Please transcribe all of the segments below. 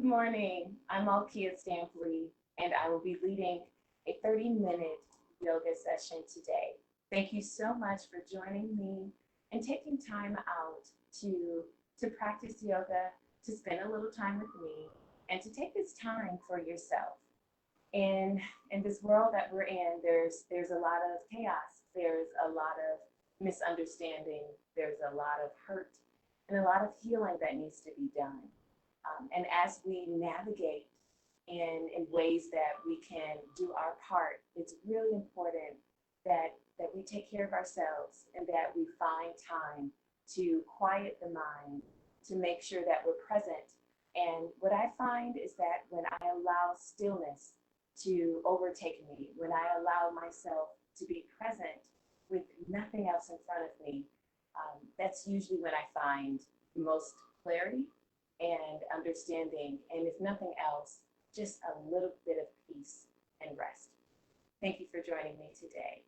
Good morning. I'm Malkia Stampley, and I will be leading a 30-minute yoga session today. Thank you so much for joining me and taking time out to practice yoga, to spend a little time with me, and to take this time for yourself. In this world that we're in, there's a lot of chaos, there's a lot of misunderstanding, there's a lot of hurt, and a lot of healing that needs to be done. And as we navigate in ways that we can do our part, it's really important that we take care of ourselves and that we find time to quiet the mind, to make sure that we're present. And what I find is that when I allow stillness to overtake me, when I allow myself to be present with nothing else in front of me, that's usually when I find the most clarity and understanding, and if nothing else, just a little bit of peace and rest. Thank you for joining me today.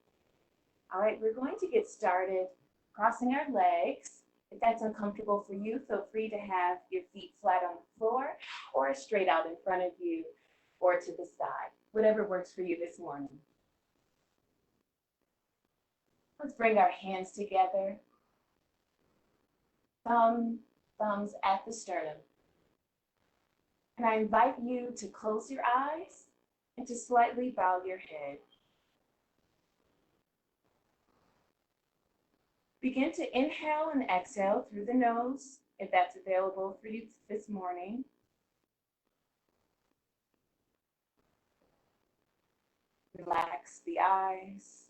All right, we're going to get started crossing our legs. If that's uncomfortable for you, feel free to have your feet flat on the floor or straight out in front of you or to the side, whatever works for you this morning. Let's bring our hands together, thumbs at the sternum. And I invite you to close your eyes and to slightly bow your head. Begin to inhale and exhale through the nose, if that's available for you this morning. Relax the eyes,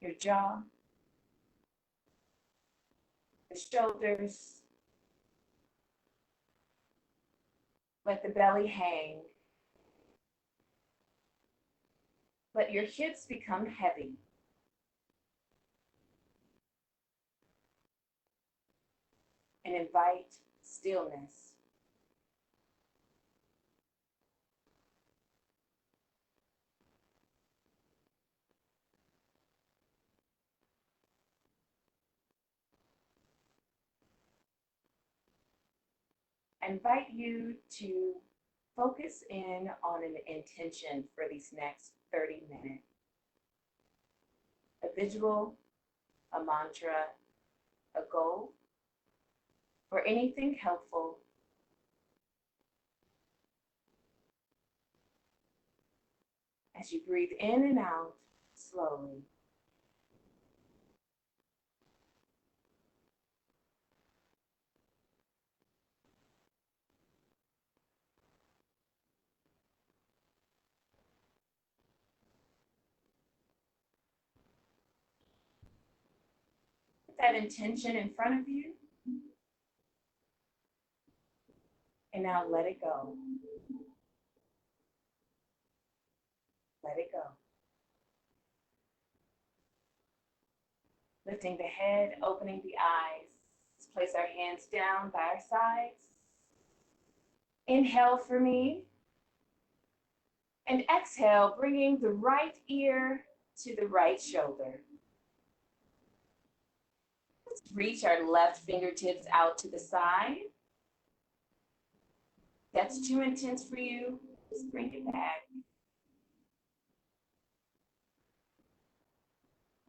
your jaw, the shoulders. Let the belly hang. Let your hips become heavy. And invite stillness. I invite you to focus in on an intention for these next 30 minutes. A visual, a mantra, a goal, or anything helpful. As you breathe in and out slowly. Put that intention in front of you. And now let it go. Let it go. Lifting the head, opening the eyes. Let's place our hands down by our sides. Inhale for me. And exhale, bringing the right ear to the right shoulder. Let's reach our left fingertips out to the side. If that's too intense for you, just bring it back.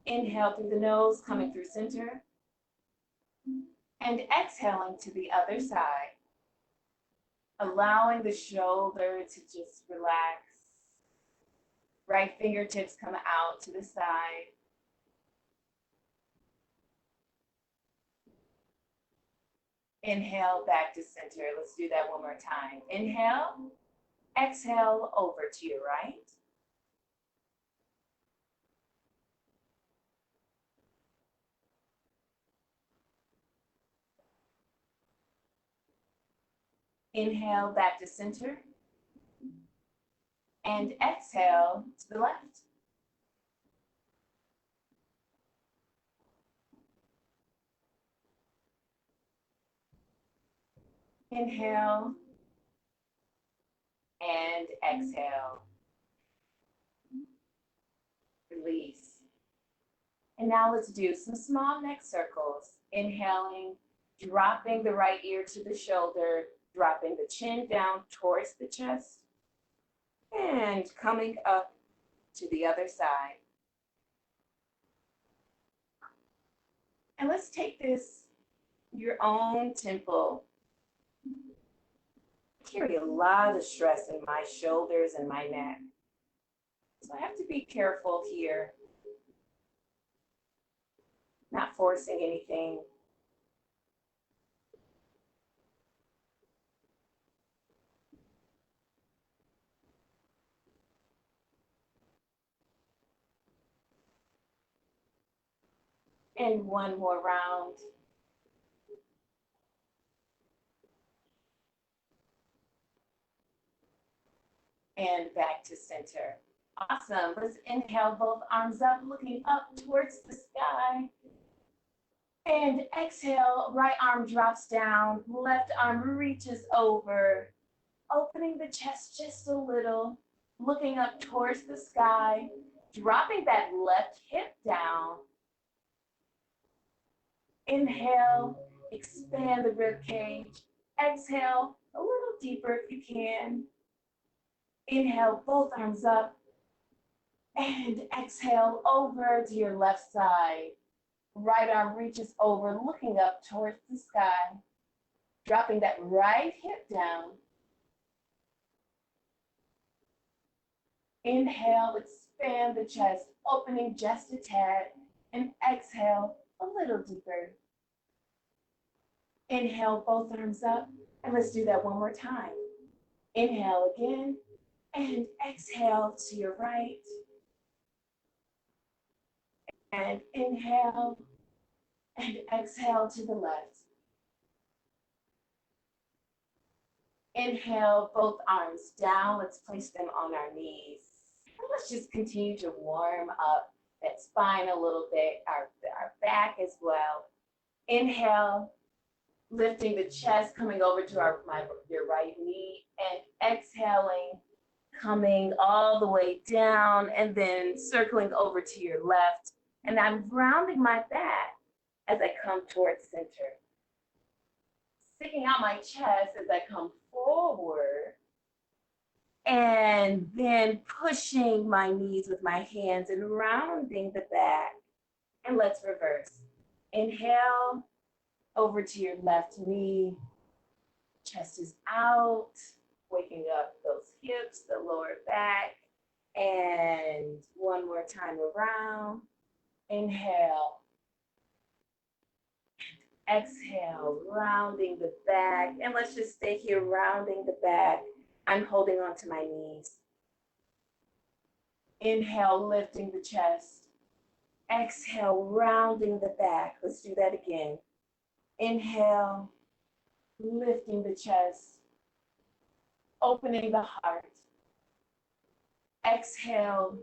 Inhale through the nose, coming through center. And exhaling to the other side. Allowing the shoulder to just relax. Right fingertips come out to the side. Inhale back to center. Let's do that one more time. Inhale, exhale over to your right. Inhale back to center. And exhale to the left. Inhale and exhale. Release. And now let's do some small neck circles. Inhaling, dropping the right ear to the shoulder, dropping the chin down towards the chest and coming up to the other side. And let's take this your own tempo. I carry a lot of stress in my shoulders and my neck. So I have to be careful here, not forcing anything. And one more round. And back to center. Awesome. Let's inhale, both arms up, looking up towards the sky. And exhale, right arm drops down, left arm reaches over, opening the chest just a little, looking up towards the sky, dropping that left hip down. Inhale, expand the rib cage. Exhale, a little deeper if you can. Inhale, both arms up. And exhale, over to your left side. Right arm reaches over, looking up towards the sky. Dropping that right hip down. Inhale, expand the chest, opening just a tad. And exhale, a little deeper. Inhale, both arms up. And let's do that one more time. Inhale again. And exhale to your right. And inhale. And exhale to the left. Inhale, both arms down. Let's place them on our knees. And let's just continue to warm up that spine a little bit, our back as well. Inhale, lifting the chest, coming over to your right knee, and exhaling, coming all the way down, and then circling over to your left. And I'm rounding my back as I come towards center. Sticking out my chest as I come forward, and then pushing my knees with my hands and rounding the back. And let's reverse. Inhale, over to your left knee. Chest is out, waking up those hips, the lower back. And one more time around. Inhale. Exhale, rounding the back. And let's just stay here, rounding the back. I'm holding on to my knees. Inhale, lifting the chest. Exhale, rounding the back. Let's do that again. Inhale, lifting the chest. Opening the heart. Exhale,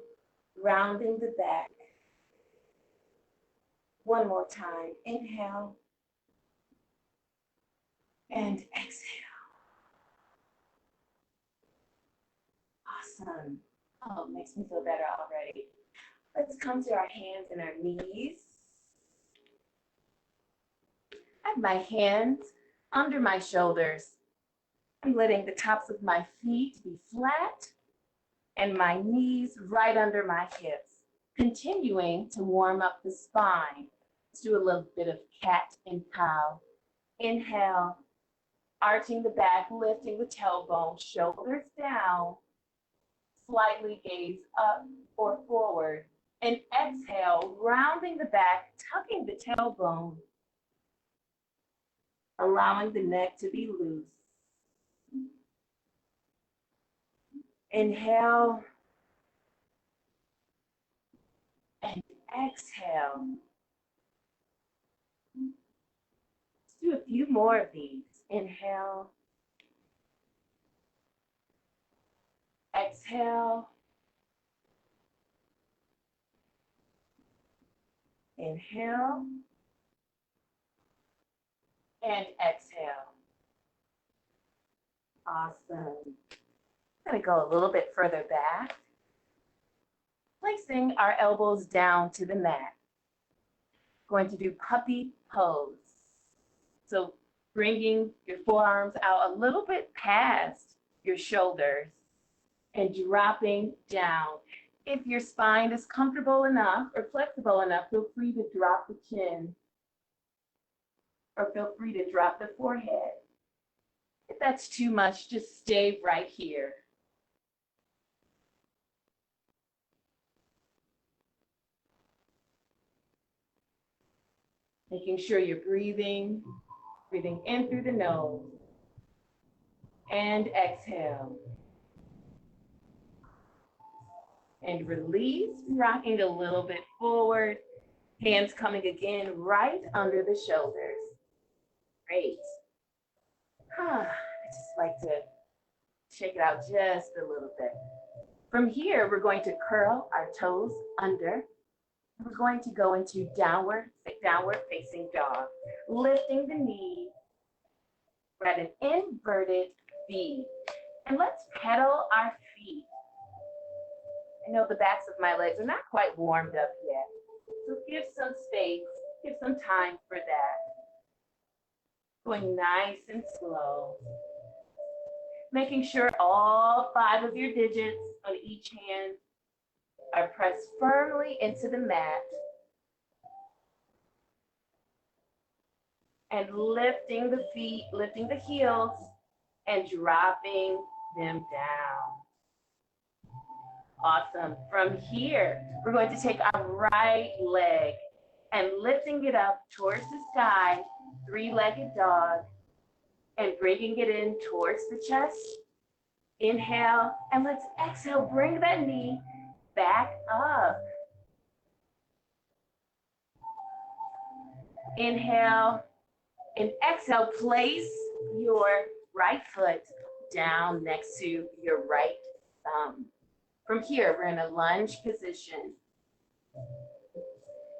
rounding the back. One more time. Inhale. And exhale. Awesome. Oh, it makes me feel better already. Let's come to our hands and our knees. I have my hands under my shoulders. I'm letting the tops of my feet be flat and my knees right under my hips. Continuing to warm up the spine. Let's do a little bit of cat and cow. Inhale. Arching the back, lifting the tailbone, shoulders down, slightly gaze up or forward. And exhale, rounding the back, tucking the tailbone, allowing the neck to be loose. Inhale and exhale. Let's do a few more of these. Inhale. Exhale. Inhale. And exhale. Awesome. I'm going to go a little bit further back. Placing our elbows down to the mat. Going to do puppy pose. So bringing your forearms out a little bit past your shoulders and dropping down. If your spine is comfortable enough or flexible enough, feel free to drop the chin or feel free to drop the forehead. If that's too much, just stay right here. Making sure you're breathing in through the nose and exhale. And release, rocking a little bit forward. Hands coming again right under the shoulders. Great. I just like to shake it out just a little bit. From here, we're going to curl our toes under. We're going to go into downward facing dog, lifting the knee. We're at an inverted V. And let's pedal our feet. I know the backs of my legs are not quite warmed up yet. So give some space, give some time for that. Going nice and slow. Making sure all 5 of your digits on each hand are pressed firmly into the mat. And lifting the feet, lifting the heels, and dropping them down. Awesome. From here, we're going to take our right leg and lifting it up towards the sky, 3-legged dog, and bringing it in towards the chest. Inhale, and let's exhale. Bring that knee back up. Inhale and exhale. Place your right foot down next to your right thumb. From here, we're in a lunge position.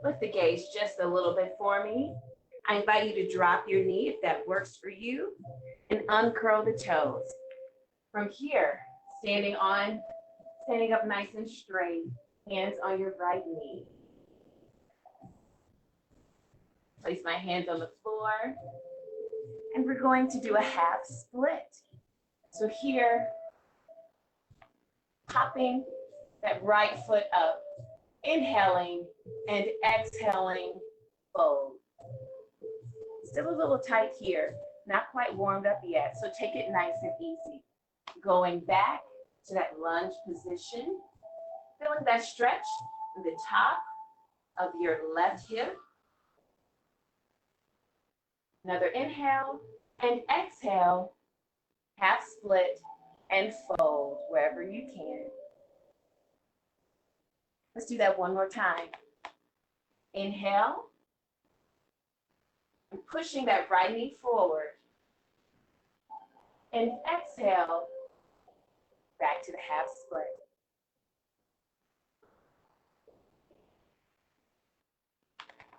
Lift the gaze just a little bit for me. I invite you to drop your knee if that works for you and uncurl the toes. From here, standing up nice and straight, hands on your right knee. Place my hands on the floor, and we're going to do a half split. So here, popping that right foot up, inhaling and exhaling, fold. Still a little tight here, not quite warmed up yet, so take it nice and easy. Going back to that lunge position, feeling that stretch in the top of your left hip. Another inhale and exhale, half split and fold wherever you can. Let's do that one more time. Inhale, and pushing that right knee forward. And exhale, back to the half split.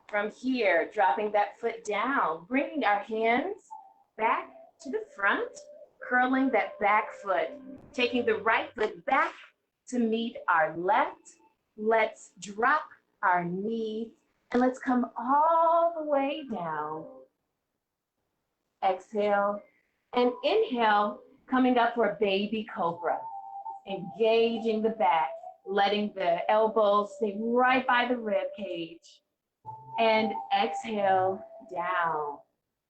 From here, dropping that foot down, bringing our hands back to the front, curling that back foot, taking the right foot back to meet our left. Let's drop our knee and let's come all the way down. Exhale and inhale, coming up for a baby cobra. Engaging the back, letting the elbows stay right by the rib cage. And exhale down.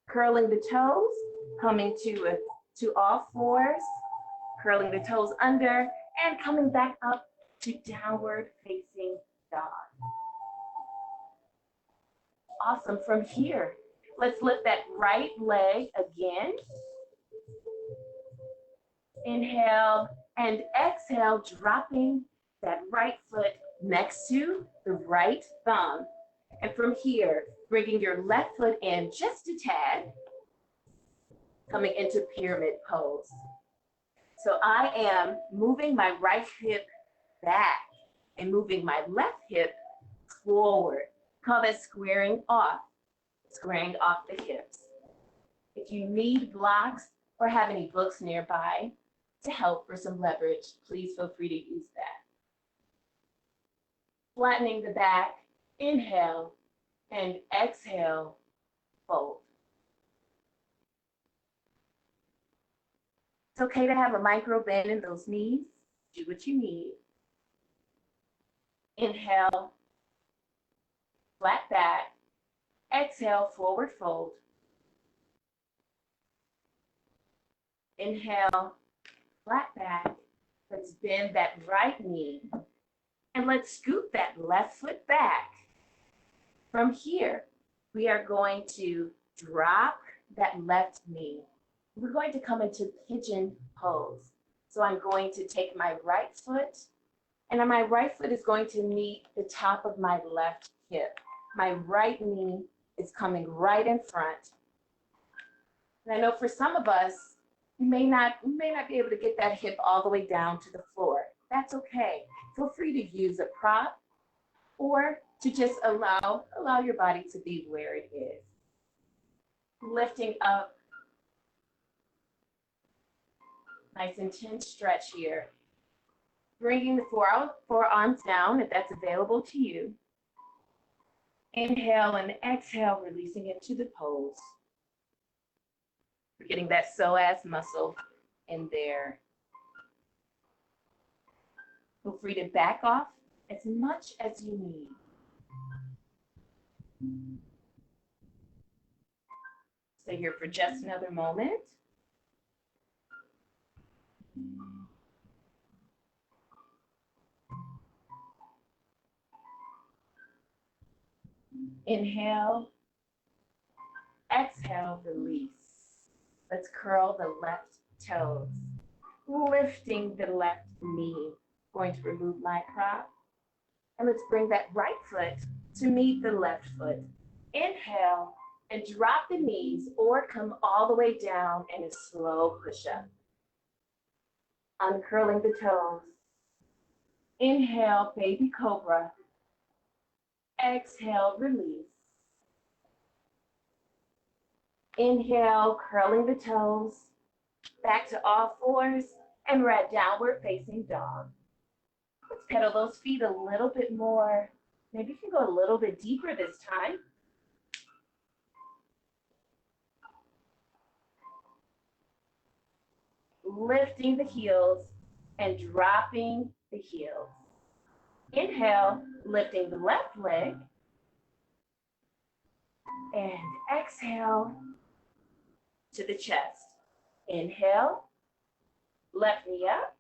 Curling the toes, coming to all fours, curling the toes under, and coming back up to downward facing dog. Awesome. From here, let's lift that right leg again. Inhale and exhale, dropping that right foot next to the right thumb. And from here, bringing your left foot in just a tad, coming into pyramid pose. So I am moving my right hip back and moving my left hip forward. Call that squaring off the hips. If you need blocks or have any books nearby to help for some leverage, please feel free to use that. Flattening the back, inhale and exhale, fold. It's okay to have a micro bend in those knees. Do what you need. Inhale, flat back. Exhale, forward fold. Inhale, flat back. Let's bend that right knee. And let's scoop that left foot back. From here, we are going to drop that left knee. We're going to come into pigeon pose. So I'm going to take my right foot, and my right foot is going to meet the top of my left hip. My right knee is coming right in front. And I know for some of us, we may not be able to get that hip all the way down to the floor. That's okay. Feel free to use a prop or to just allow your body to be where it is. Lifting up. Nice intense stretch here. Bringing the forearms down if that's available to you. Inhale and exhale, releasing into the pose. We're getting that psoas muscle in there. Feel free to back off as much as you need. Stay here for just another moment. Inhale, exhale, release. Let's curl the left toes, lifting the left knee. Going to remove my prop. And let's bring that right foot to meet the left foot. Inhale and drop the knees or come all the way down in a slow push-up. Uncurling the toes. Inhale, baby cobra. Exhale, release. Inhale, curling the toes. Back to all fours, and we're at downward facing dog. Let's pedal those feet a little bit more. Maybe you can go a little bit deeper this time. Lifting the heels and dropping the heels. Inhale, lifting the left leg. And exhale to the chest. Inhale, left knee up.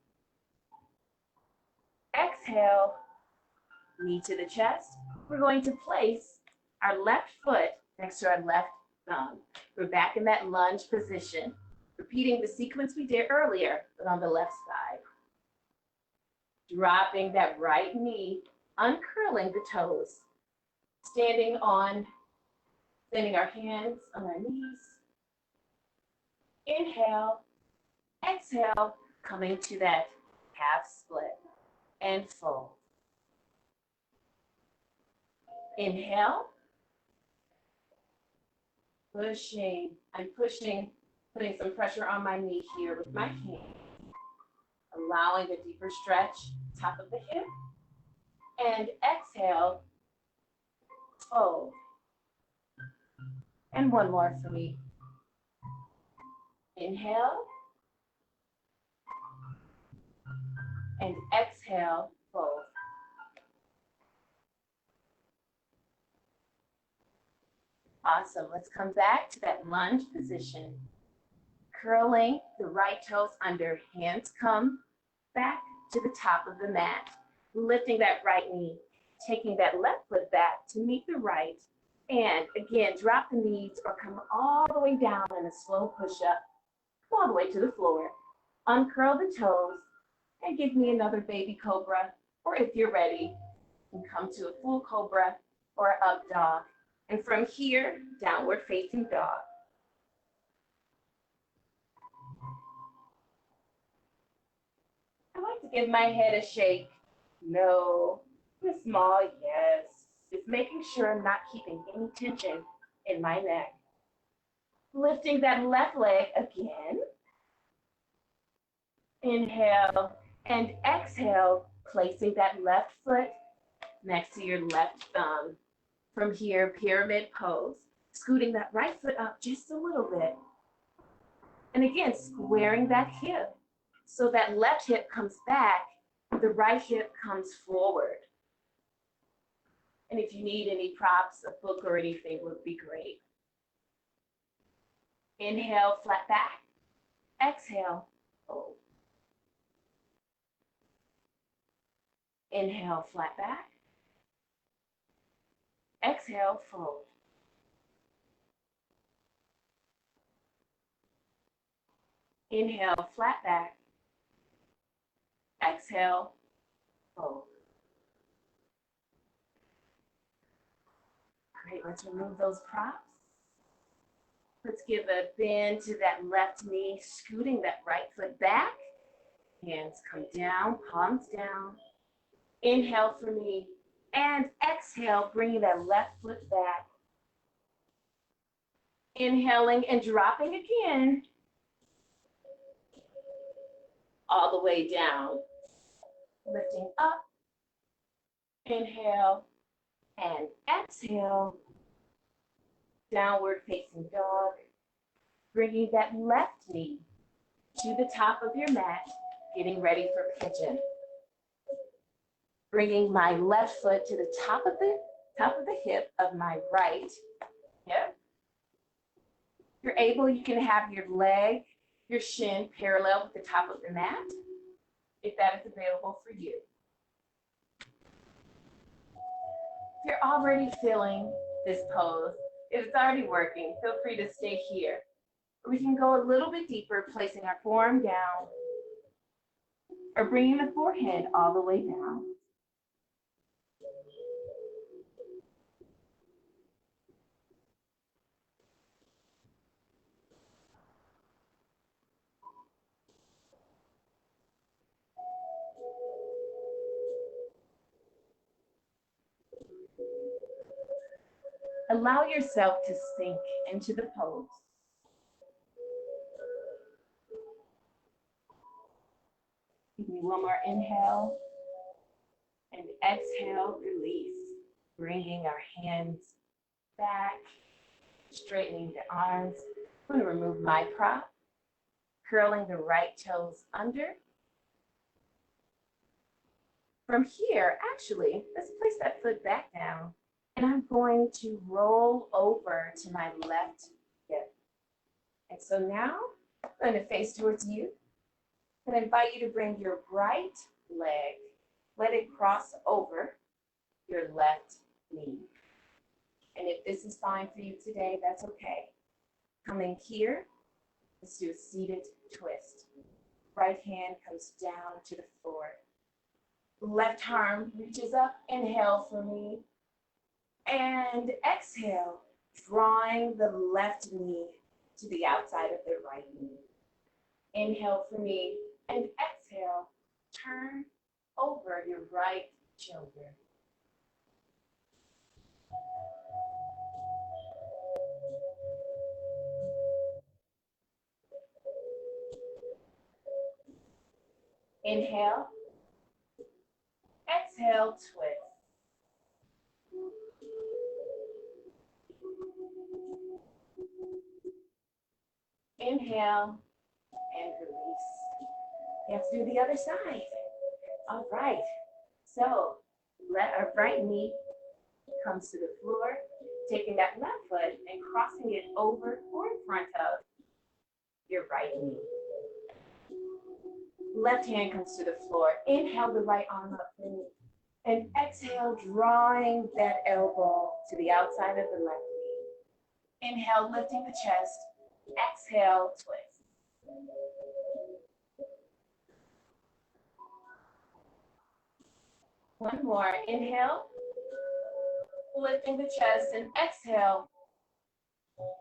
Exhale, knee to the chest. We're going to place our left foot next to our left thumb. We're back in that lunge position, repeating the sequence we did earlier, but on the left side. Dropping that right knee, uncurling the toes, standing our hands on our knees. Inhale, exhale, coming to that half split and fold. Inhale, pushing, putting some pressure on my knee here with my hand, allowing a deeper stretch, top of the hip, and exhale, fold. And one more for me. Inhale, and exhale, fold. Awesome. Let's come back to that lunge position. Curling the right toes under, hands come back to the top of the mat. Lifting that right knee, taking that left foot back to meet the right. And again, drop the knees or come all the way down in a slow push-up. Come all the way to the floor. Uncurl the toes and give me another baby cobra. Or if you're ready, you can come to a full cobra or up dog. And from here, downward facing dog. I like to give my head a shake. No. A small yes. Just making sure I'm not keeping any tension in my neck. Lifting that left leg again. Inhale and exhale, placing that left foot next to your left thumb. From here, pyramid pose. Scooting that right foot up just a little bit. And again, squaring that hip. So that left hip comes back, the right hip comes forward. And if you need any props, a book or anything would be great. Inhale, flat back. Exhale, fold. Inhale, flat back. Exhale, fold. Inhale, flat back. Exhale, fold. Great, let's remove those props. Let's give a bend to that left knee, scooting that right foot back. Hands come down, palms down. Inhale for me, and exhale, bringing that left foot back. Inhaling and dropping again. All the way down. Lifting up. Inhale and exhale. Downward facing dog. Bringing that left knee to the top of your mat, getting ready for pigeon. Bringing my left foot to the top of the hip of my right hip. If you're able, you can have your leg, your shin parallel with the top of the mat, if that is available for you. If you're already feeling this pose, if it's already working, feel free to stay here. We can go a little bit deeper, placing our forearm down, or bringing the forehead all the way down. Allow yourself to sink into the pose. Give me one more inhale and exhale, release. Bringing our hands back, straightening the arms. I'm going to remove my prop, curling the right toes under. From here, actually, let's place that foot back down, and I'm going to roll over to my left hip. And so now I'm going to face towards you and invite you to bring your right leg, let it cross over your left knee. And if this is fine for you today, that's okay. Coming here, let's do a seated twist. Right hand comes down to the floor. Left arm reaches up, inhale for me. And exhale, drawing the left knee to the outside of the right knee. Inhale for me, and exhale, turn over your right shoulder. Inhale, exhale, twist. Inhale and release. Let's do the other side. All right. So let our right knee comes to the floor, taking that left foot and crossing it over or in front of your right knee. Left hand comes to the floor. Inhale the right arm up for me. And exhale, drawing that elbow to the outside of the left knee. Inhale, lifting the chest. Exhale, twist. One more. Inhale, lifting the chest, and exhale, twist.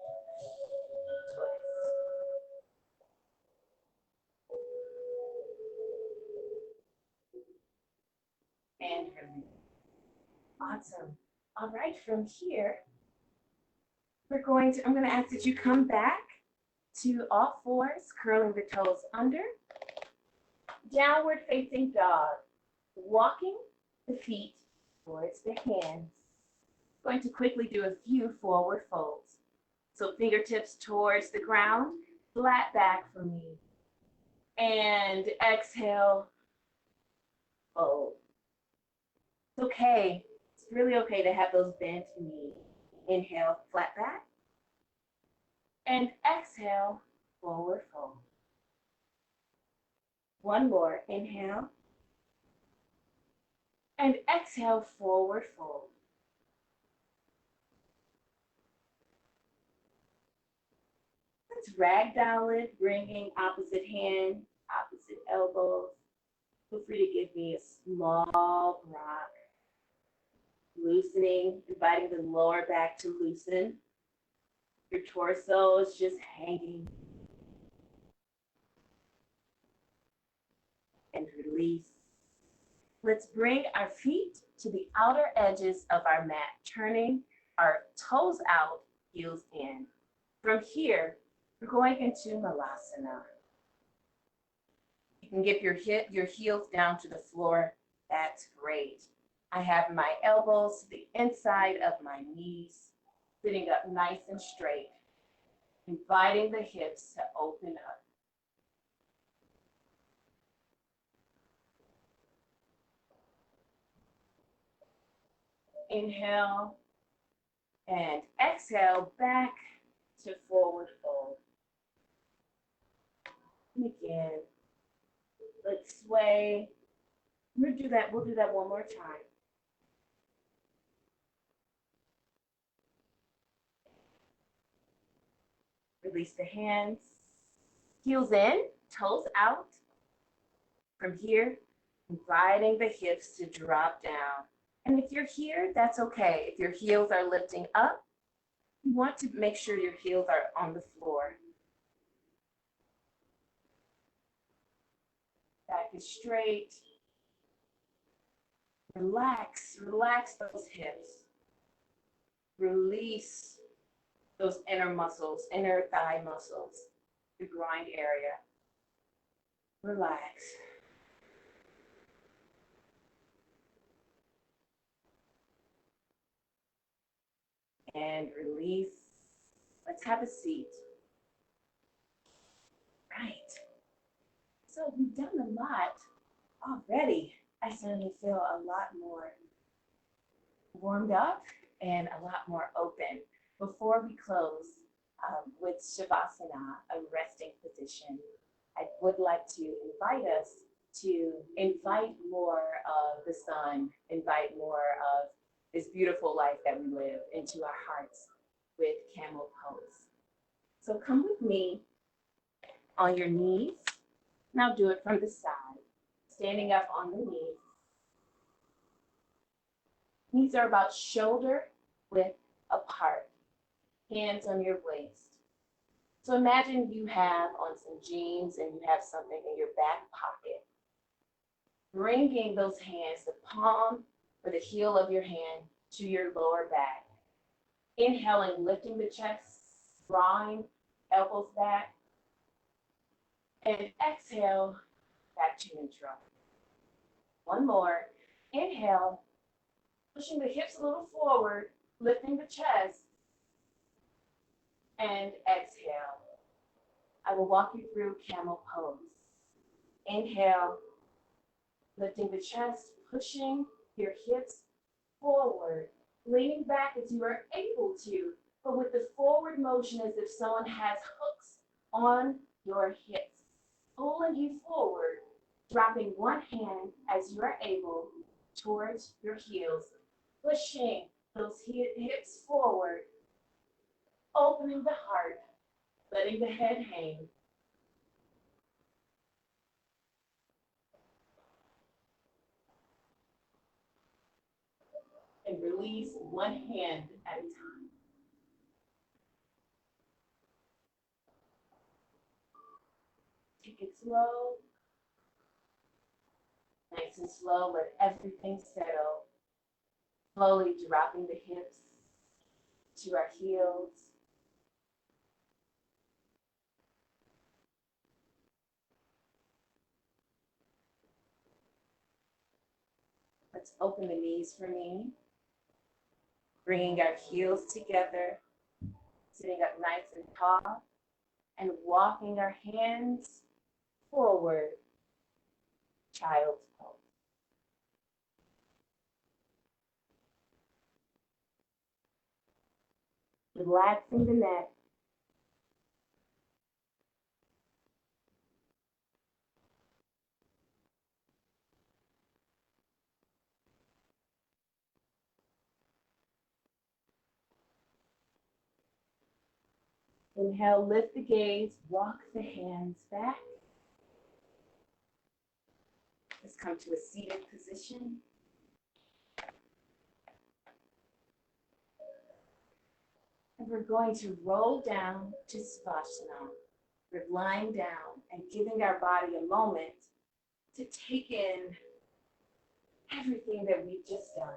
And release. Awesome. All right, from here, I'm going to ask that you come back to all fours, curling the toes under, downward facing dog, walking the feet towards the hands. I'm going to quickly do a few forward folds. So fingertips towards the ground, flat back for me. And exhale, fold. It's okay. It's really okay to have those bent knees. Inhale, flat back. And exhale, forward fold. One more. Inhale. And exhale, forward fold. Let's ragdoll it, bringing opposite hand, opposite elbows. Feel free to give me a small rock. Loosening, inviting the lower back to loosen. Your torso is just hanging. And release. Let's bring our feet to the outer edges of our mat, turning our toes out, heels in. From here, we're going into Malasana. You can get your heels down to the floor. That's great. I have my elbows to the inside of my knees, sitting up nice and straight, inviting the hips to open up. Inhale and exhale back to forward fold. And again, let's sway. We'll do that one more time. Release the hands, heels in, toes out. From here, inviting the hips to drop down. And if you're here, that's okay. If your heels are lifting up, you want to make sure your heels are on the floor. Back is straight. Relax those hips. Release those inner muscles, inner thigh muscles, the groin area. Relax. And release. Let's have a seat. Right. So we've done a lot already. I certainly feel a lot more warmed up and a lot more open. Before we close with Shavasana, a resting position, I would like to invite us to invite more of the sun, invite more of this beautiful life that we live into our hearts with camel pose. So come with me on your knees. Now do it from the side, standing up on the knees. Knees are about shoulder width apart, hands on your waist. So imagine you have on some jeans and you have something in your back pocket. Bringing those hands, the palm or the heel of your hand to your lower back. Inhaling, lifting the chest, drawing elbows back. And exhale, back to neutral. One more. Inhale, pushing the hips a little forward, lifting the chest. And exhale. I will walk you through camel pose. Inhale, lifting the chest, pushing your hips forward, leaning back as you are able to, but with the forward motion as if someone has hooks on your hips, pulling you forward, dropping one hand as you are able towards your heels, pushing those hips forward, opening the heart, letting the head hang. And release one hand at a time. Take it slow, nice and slow, let everything settle. Slowly dropping the hips to our heels. Let's open the knees for me. Bringing our heels together, sitting up nice and tall. and walking our hands forward, child's pose. Relaxing the neck. Inhale, lift the gaze, walk the hands back. Let's come to a seated position. And we're going to roll down to Savasana. We're lying down and giving our body a moment to take in everything that we've just done.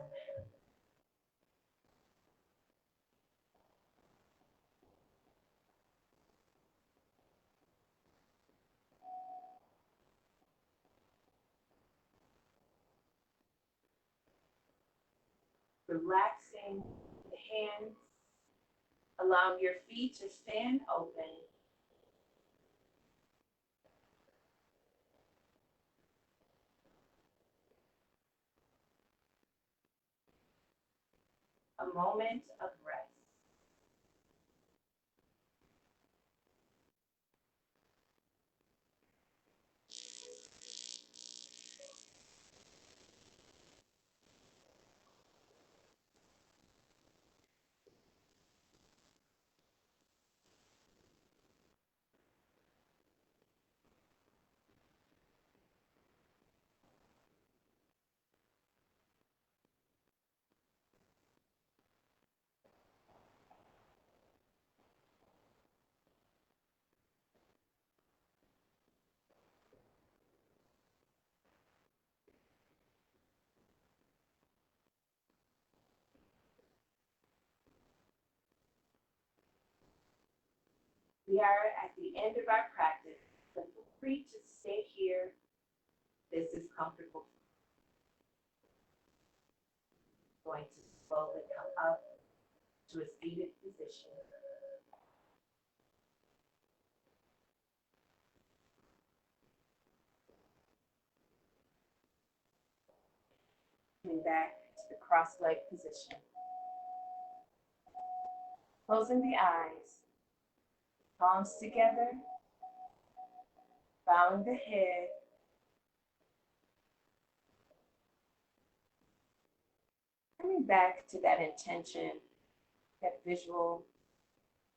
Relaxing the hands, allowing your feet to stand open. A moment of rest. We are at the end of our practice, so feel free to stay here. This is comfortable. Going to slowly come up to a seated position. Coming back to the cross-leg position. Closing the eyes, palms together, bowing the head. Coming back to that intention, that visual,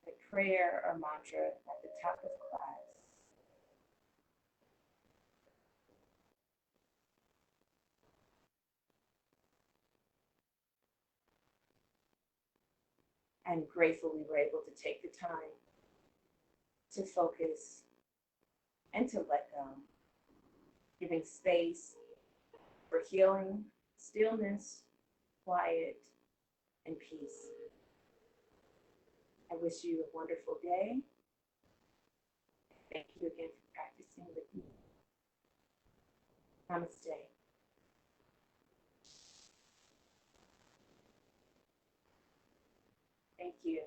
that prayer or mantra at the top of class. And grateful we were able to take the time to focus and to let go, giving space for healing, stillness, quiet, and peace. I wish you a wonderful day. Thank you again for practicing with me. Namaste. Thank you.